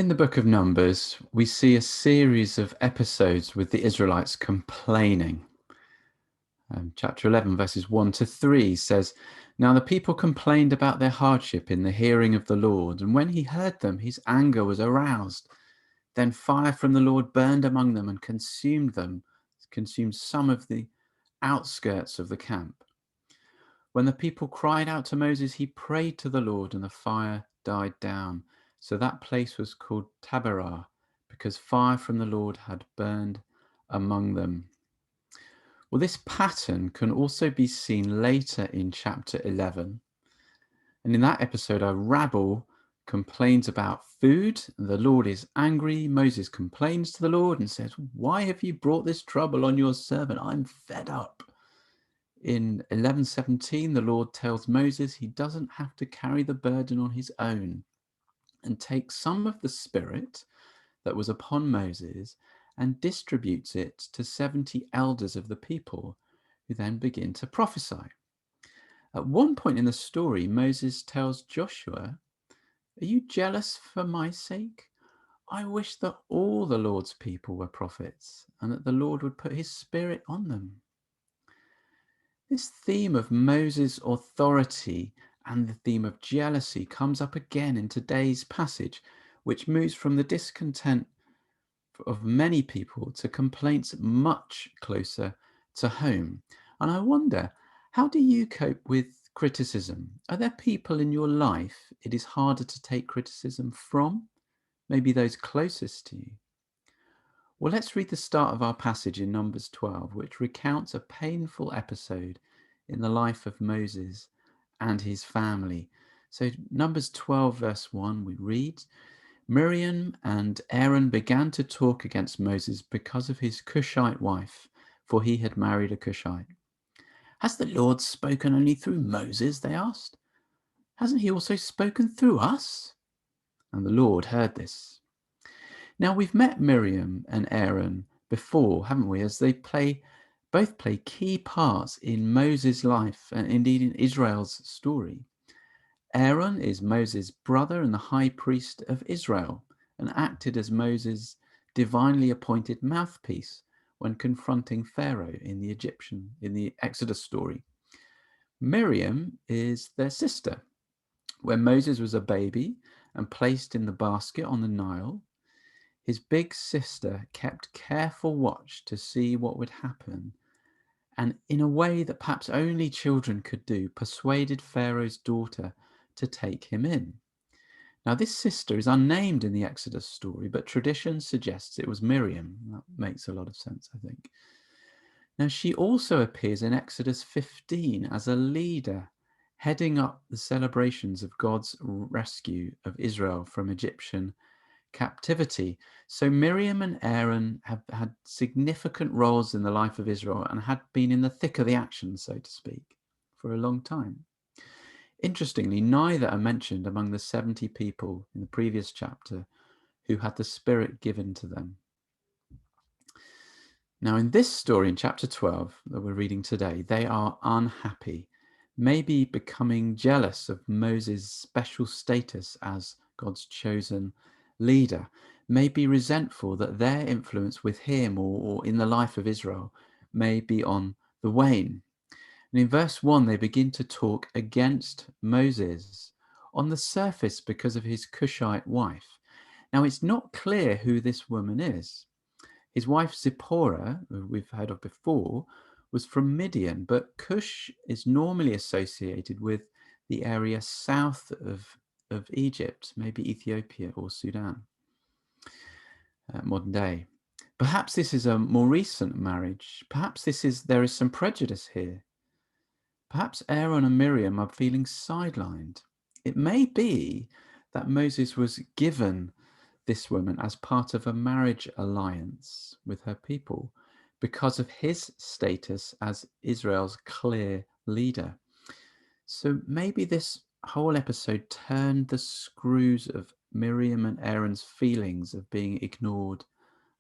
In the book of Numbers, we see a series of episodes with the Israelites complaining. Chapter 11, verses 1 to 3 says, "Now the people complained about their hardship in the hearing of the Lord, and when he heard them, his anger was aroused. Then fire from the Lord burned among them and consumed some of the outskirts of the camp. When the people cried out to Moses, he prayed to the Lord, and the fire died down. So that place was called Taberah, because fire from the Lord had burned among them." Well, this pattern can also be seen later in chapter 11. And in that episode, a rabble complains about food. The Lord is angry. Moses complains to the Lord and says, "Why have you brought this trouble on your servant? I'm fed up." In 11:17, the Lord tells Moses he doesn't have to carry the burden on his own, and takes some of the spirit that was upon Moses and distributes it to 70 elders of the people, who then begin to prophesy. At one point in the story, Moses tells Joshua, "Are you jealous for my sake? I wish that all the Lord's people were prophets, and that the Lord would put his spirit on them." This theme of Moses' authority and the theme of jealousy comes up again in today's passage, which moves from the discontent of many people to complaints much closer to home. And I wonder, how do you cope with criticism? Are there people in your life it is harder to take criticism from? Maybe those closest to you? Well, let's read the start of our passage in Numbers 12, which recounts a painful episode in the life of Moses and his family. So, Numbers 12, verse 1, we read, "Miriam and Aaron began to talk against Moses because of his Cushite wife, for he had married a Cushite. 'Has the Lord spoken only through Moses?' they asked. 'Hasn't he also spoken through us?' And the Lord heard this." Now, we've met Miriam and Aaron before, haven't we, as they both play key parts in Moses' life and indeed in Israel's story. Aaron is Moses' brother and the high priest of Israel, and acted as Moses' divinely appointed mouthpiece when confronting Pharaoh in the Exodus story. Miriam is their sister. When Moses was a baby and placed in the basket on the Nile, his big sister kept careful watch to see what would happen, and in a way that perhaps only children could do, persuaded Pharaoh's daughter to take him in. Now, this sister is unnamed in the Exodus story, but tradition suggests it was Miriam. That makes a lot of sense, I think. Now, she also appears in Exodus 15 as a leader, heading up the celebrations of God's rescue of Israel from Egyptian captivity. So Miriam and Aaron have had significant roles in the life of Israel and had been in the thick of the action, so to speak, for a long time. Interestingly, neither are mentioned among the 70 people in the previous chapter who had the Spirit given to them. Now, in this story, in chapter 12 that we're reading today, they are unhappy, maybe becoming jealous of Moses' special status as God's chosen leader, may be resentful that their influence with him or in the life of Israel may be on the wane. And in verse 1, they begin to talk against Moses on the surface because of his Cushite wife. Now, it's not clear who this woman is. His wife Zipporah, who we've heard of before, was from Midian, but Cush is normally associated with the area south of Egypt, maybe Ethiopia or Sudan, modern day. Perhaps this is a more recent marriage. Perhaps there is some prejudice here. Perhaps Aaron and Miriam are feeling sidelined. It may be that Moses was given this woman as part of a marriage alliance with her people because of his status as Israel's clear leader. So maybe this whole episode turned the screws of Miriam and Aaron's feelings of being ignored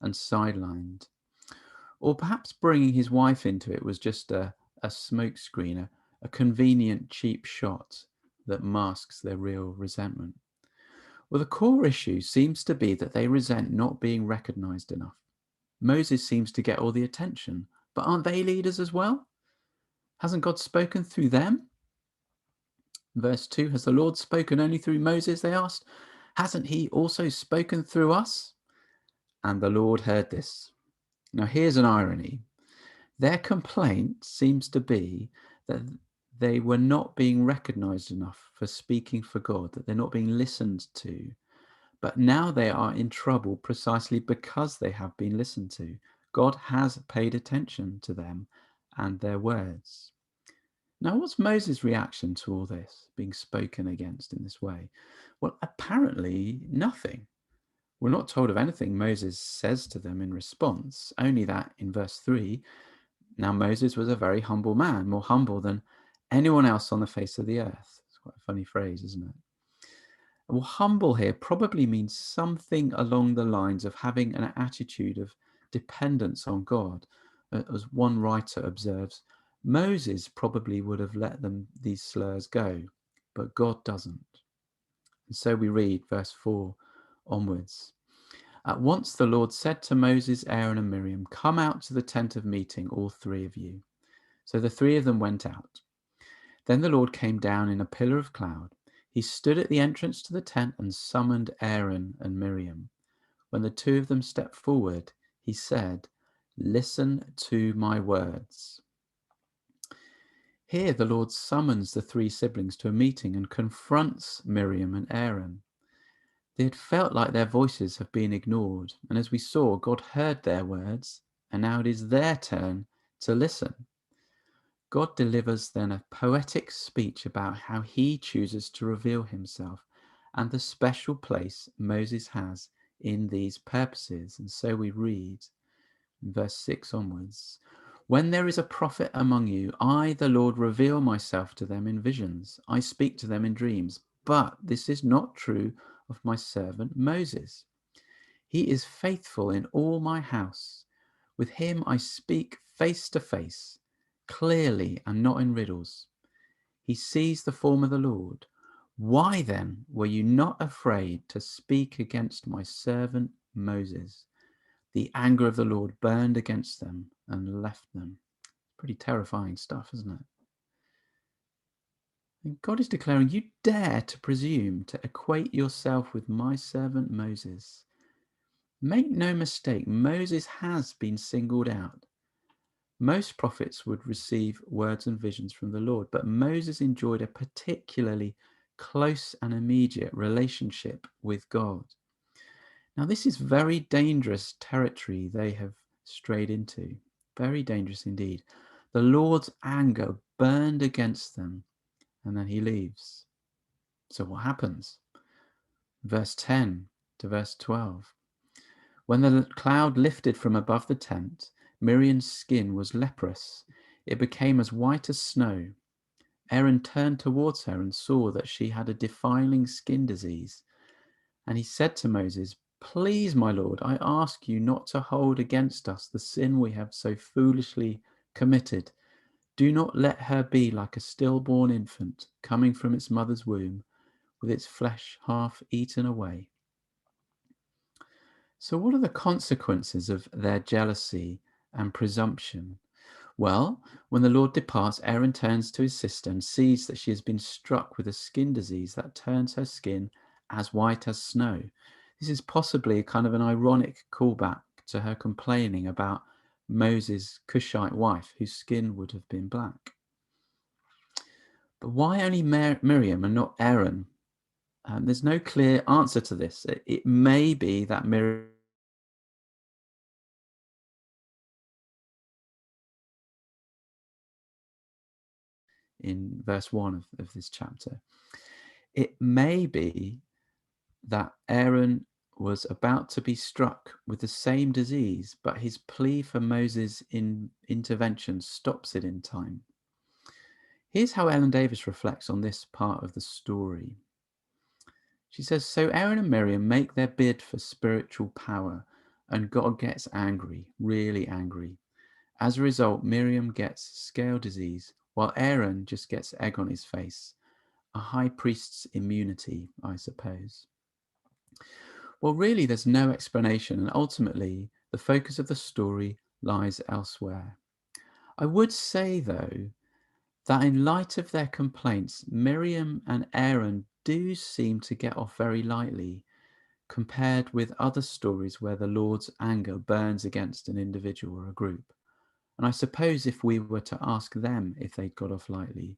and sidelined. Or perhaps bringing his wife into it was just a smokescreen, a convenient cheap shot that masks their real resentment. Well, the core issue seems to be that they resent not being recognized enough. Moses seems to get all the attention, but aren't they leaders as well? Hasn't God spoken through them? Verse 2, has the Lord spoken only through Moses, they asked. Hasn't he also spoken through us? And the Lord heard this. Now here's an irony. Their complaint seems to be that they were not being recognized enough for speaking for God, that they're not being listened to. But now they are in trouble precisely because they have been listened to. God has paid attention to them and their words. Now, what's Moses' reaction to all this being spoken against in this way? Well, apparently nothing. We're not told of anything Moses says to them in response, only that in verse 3, now Moses was a very humble man, more humble than anyone else on the face of the earth. It's quite a funny phrase, isn't it? Well, humble here probably means something along the lines of having an attitude of dependence on God. As one writer observes, Moses probably would have let these slurs go, but God doesn't. And so we read verse 4 onwards. At once the Lord said to Moses, Aaron, and Miriam, come out to the tent of meeting, all three of you. So the three of them went out. Then the Lord came down in a pillar of cloud. He stood at the entrance to the tent and summoned Aaron and Miriam. When the two of them stepped forward, he said, listen to my words. Here the Lord summons the three siblings to a meeting and confronts Miriam and Aaron. They had felt like their voices have been ignored, and as we saw, God heard their words, and now it is their turn to listen. God delivers then a poetic speech about how he chooses to reveal himself and the special place Moses has in these purposes. And so we read in verse 6 onwards, when there is a prophet among you, I, the Lord, reveal myself to them in visions. I speak to them in dreams. But this is not true of my servant Moses. He is faithful in all my house. With him I speak face to face, clearly and not in riddles. He sees the form of the Lord. Why then were you not afraid to speak against my servant Moses? The anger of the Lord burned against them and left them. Pretty terrifying stuff, isn't it? And God is declaring, you dare to presume to equate yourself with my servant Moses. Make no mistake, Moses has been singled out. Most prophets would receive words and visions from the Lord, but Moses enjoyed a particularly close and immediate relationship with God. Now, this is very dangerous territory they have strayed into. Very dangerous indeed. The Lord's anger burned against them, and then he leaves. So what happens? Verse 10 to verse 12. When the cloud lifted from above the tent, Miriam's skin was leprous. It became as white as snow. Aaron turned towards her and saw that she had a defiling skin disease. And he said to Moses, please, my Lord, I ask you not to hold against us the sin we have so foolishly committed. Do not let her be like a stillborn infant coming from its mother's womb, with its flesh half eaten away. So what are the consequences of their jealousy and presumption? Well, when the Lord departs, Aaron turns to his sister and sees that she has been struck with a skin disease that turns her skin as white as snow. This is possibly kind of an ironic callback to her complaining about Moses' Cushite wife, whose skin would have been black. But why only Miriam and not Aaron? There's no clear answer to this. It may be that Miriam in verse 1 of this chapter. It may be that Aaron was about to be struck with the same disease, but his plea for Moses' intervention stops it in time. Here's how Ellen Davis reflects on this part of the story. She says, so Aaron and Miriam make their bid for spiritual power, and God gets angry, really angry. As a result, Miriam gets scale disease, while Aaron just gets egg on his face. A high priest's immunity, I suppose. Well, really, there's no explanation, and ultimately, the focus of the story lies elsewhere. I would say, though, that in light of their complaints, Miriam and Aaron do seem to get off very lightly compared with other stories where the Lord's anger burns against an individual or a group. And I suppose if we were to ask them if they'd got off lightly,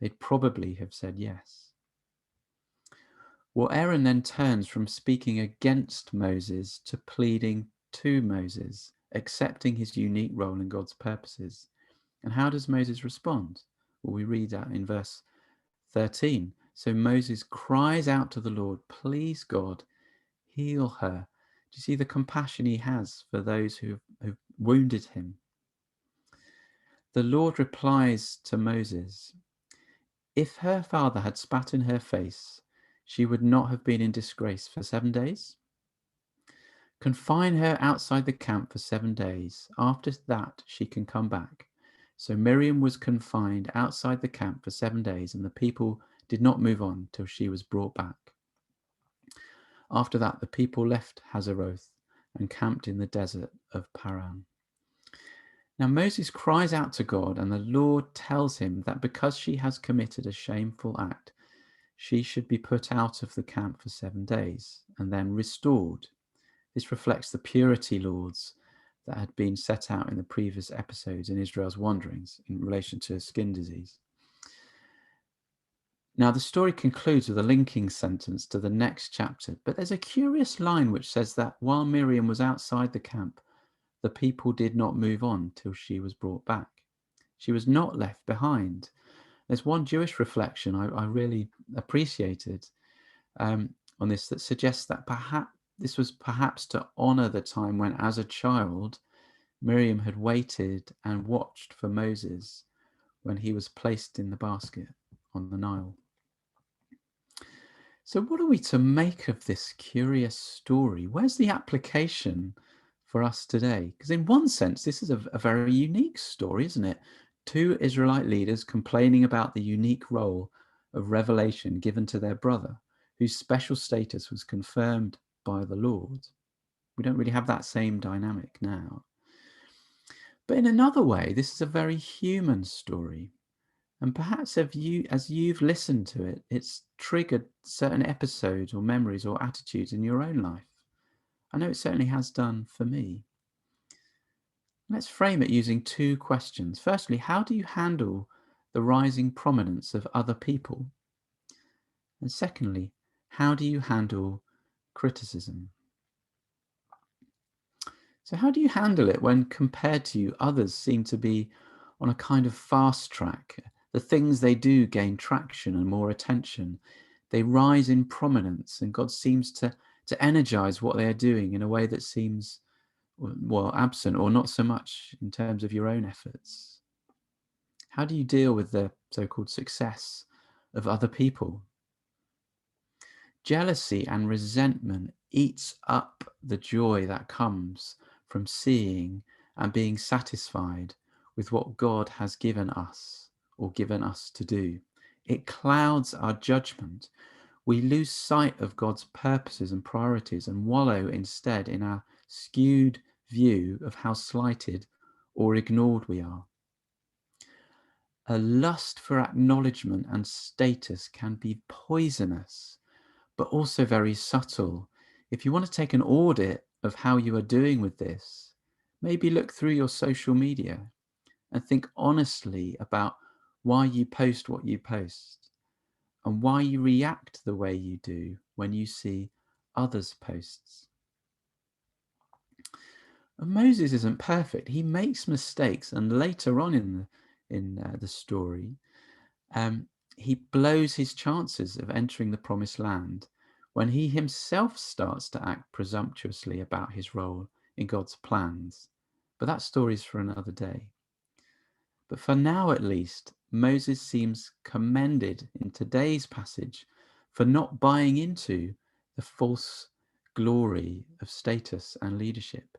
they'd probably have said yes. Well, Aaron then turns from speaking against Moses to pleading to Moses, accepting his unique role in God's purposes. And how does Moses respond? Well, we read that in verse 13. So Moses cries out to the Lord, "Please, God, heal her." Do you see the compassion he has for those who've wounded him? The Lord replies to Moses, "If her father had spat in her face, she would not have been in disgrace for 7 days. Confine her outside the camp for 7 days. After that, she can come back." So Miriam was confined outside the camp for 7 days, and the people did not move on till she was brought back. After that, the people left Hazeroth and camped in the desert of Paran. Now Moses cries out to God, and the Lord tells him that because she has committed a shameful act, she should be put out of the camp for 7 days and then restored. This reflects the purity laws that had been set out in the previous episodes in Israel's wanderings in relation to skin disease. Now, the story concludes with a linking sentence to the next chapter, but there's a curious line which says that while Miriam was outside the camp, the people did not move on till she was brought back. She was not left behind. There's one Jewish reflection I really appreciated on this that suggests that perhaps this was perhaps to honor the time when, as a child, Miriam had waited and watched for Moses when he was placed in the basket on the Nile. So, what are we to make of this curious story? Where's the application for us today? Because, in one sense, this is a very unique story, isn't it? Two Israelite leaders complaining about the unique role of revelation given to their brother, whose special status was confirmed by the Lord. We don't really have that same dynamic now. But in another way, this is a very human story. And perhaps as you've listened to it, it's triggered certain episodes or memories or attitudes in your own life. I know it certainly has done for me. Let's frame it using two questions. Firstly, how do you handle the rising prominence of other people? And secondly, how do you handle criticism? So how do you handle it when compared to you, others seem to be on a kind of fast track? The things they do gain traction and more attention. They rise in prominence, and God seems to energize what they are doing in a way that seems, well, absent or not so much in terms of your own efforts. How do you deal with the so-called success of other people? Jealousy and resentment eats up the joy that comes from seeing and being satisfied with what God has given us or given us to do. It clouds our judgment. We lose sight of God's purposes and priorities and wallow instead in our skewed view of how slighted or ignored we are. A lust for acknowledgement and status can be poisonous, but also very subtle. If you want to take an audit of how you are doing with this, maybe look through your social media and think honestly about why you post what you post and why you react the way you do when you see others' posts. And Moses isn't perfect. He makes mistakes, and later on in the story, he blows his chances of entering the promised land when he himself starts to act presumptuously about his role in God's plans. But that story is for another day. But for now, at least, Moses seems commended in today's passage for not buying into the false glory of status and leadership.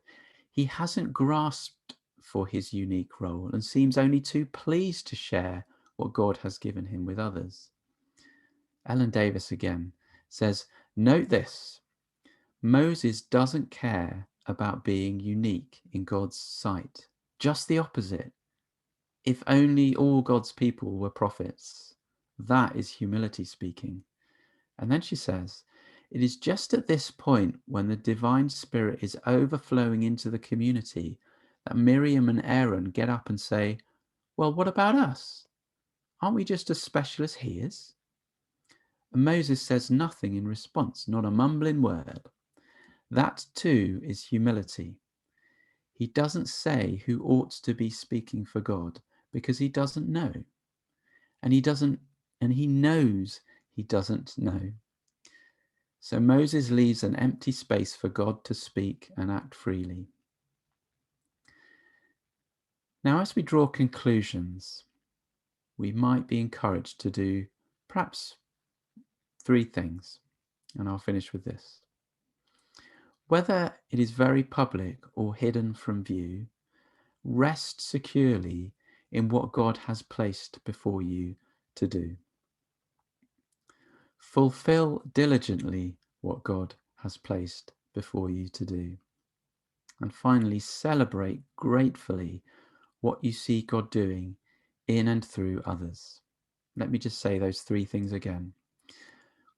He hasn't grasped for his unique role and seems only too pleased to share what God has given him with others. Ellen Davis again says, note this: Moses doesn't care about being unique in God's sight. Just the opposite. If only all God's people were prophets. That is humility speaking. And then she says, it is just at this point when the divine spirit is overflowing into the community that Miriam and Aaron get up and say, well, what about us? Aren't we just as special as he is? And Moses says nothing in response, not a mumbling word. That too is humility. He doesn't say who ought to be speaking for God because he doesn't know. And he knows he doesn't know. So Moses leaves an empty space for God to speak and act freely. Now, as we draw conclusions, we might be encouraged to do perhaps 3 things, and I'll finish with this. Whether it is very public or hidden from view, rest securely in what God has placed before you to do. Fulfill diligently what God has placed before you to do. And finally, celebrate gratefully what you see God doing in and through others. Let me just say those 3 things again.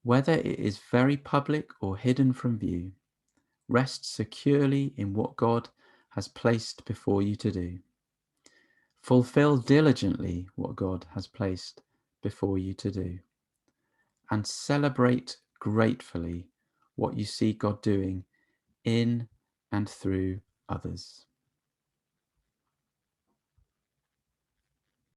Whether it is very public or hidden from view, rest securely in what God has placed before you to do. Fulfill diligently what God has placed before you to do. And celebrate gratefully what you see God doing in and through others.